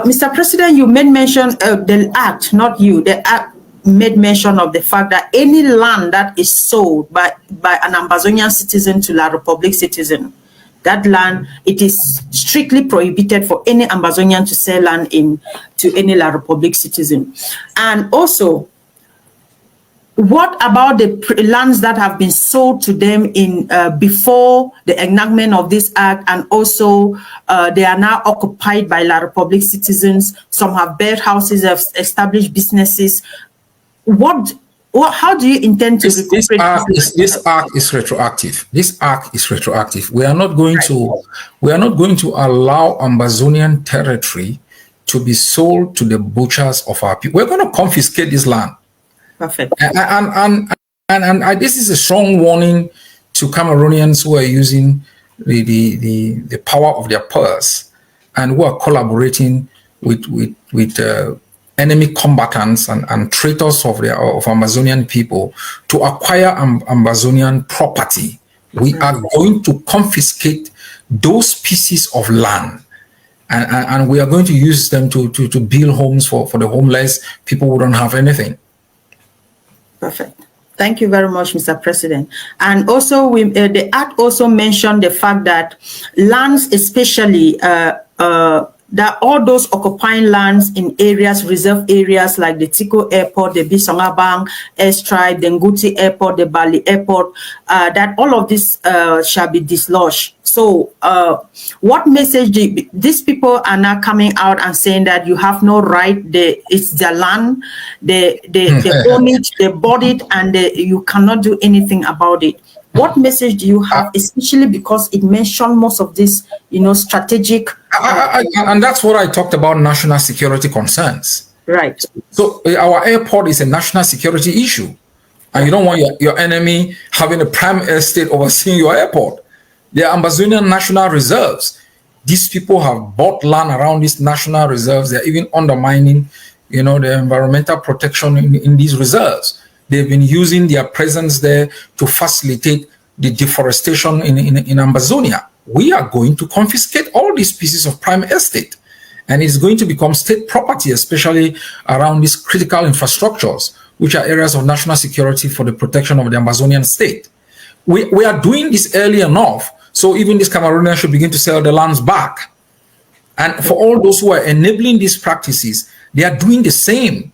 Mr. President, you made mention of the act, not you. The act made mention of the fact that any land that is sold by an Ambazonian citizen to La Republic citizen, that land, it is strictly prohibited for any Ambazonian to sell land to any La Republic citizen. And also, what about the lands that have been sold to them before the enactment of this act, and also they are now occupied by La Republic citizens? Some have built houses, have established businesses. How do you intend to recuperate this act is retroactive. This act is retroactive. We are not going to allow Ambazonian territory to be sold to the butchers of our people. We're going to confiscate this land. Perfect. And this is a strong warning to Cameroonians who are using the power of their purse and who are collaborating with enemy combatants and traitors of Amazonian people to acquire Ambazonian property. We are going to confiscate those pieces of land, and we are going to use them to build homes for the homeless, people who don't have anything. Perfect. Thank you very much, Mr. President. And also, the Act also mentioned the fact that lands, especially that all those occupying lands in areas, reserve areas like the Tiko Airport, the Bisongabang Airstrip, the Nguti Airport, the Bali Airport, that all of this shall be dislodged. So what message these people are now coming out and saying that you have no right, it's their land, they own it, they bought it, and you cannot do anything about it. What message do you have, especially because it mentioned most of this, strategic... and that's what I talked about, national security concerns. Right. So our airport is a national security issue. And you don't want your enemy having a prime estate overseeing your airport. They are Ambazonian national reserves. These people have bought land around these national reserves. They're even undermining, the environmental protection in these reserves. They've been using their presence there to facilitate the deforestation in Ambazonia. We are going to confiscate all these pieces of prime estate, and it's going to become state property, especially around these critical infrastructures, which are areas of national security for the protection of the Ambazonian state. We are doing this early enough, so even these Cameroonians should begin to sell the lands back. And for all those who are enabling these practices, they are doing the same.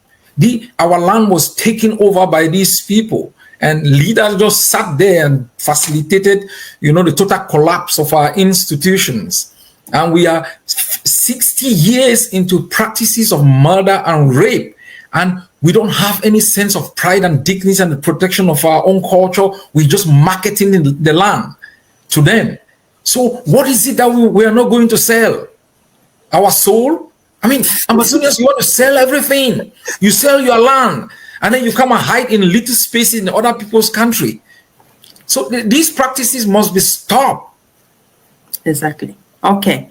Our land was taken over by these people, and leaders just sat there and facilitated, the total collapse of our institutions. And we are 60 years into practices of murder and rape, and we don't have any sense of pride and dignity and the protection of our own culture. We're just marketing the land to them. So what is it that we are not going to sell? Our soul? I mean, Ambazonians, you want to sell everything. You sell your land, and then you come and hide in little spaces in other people's country. So these practices must be stopped. Exactly. Okay.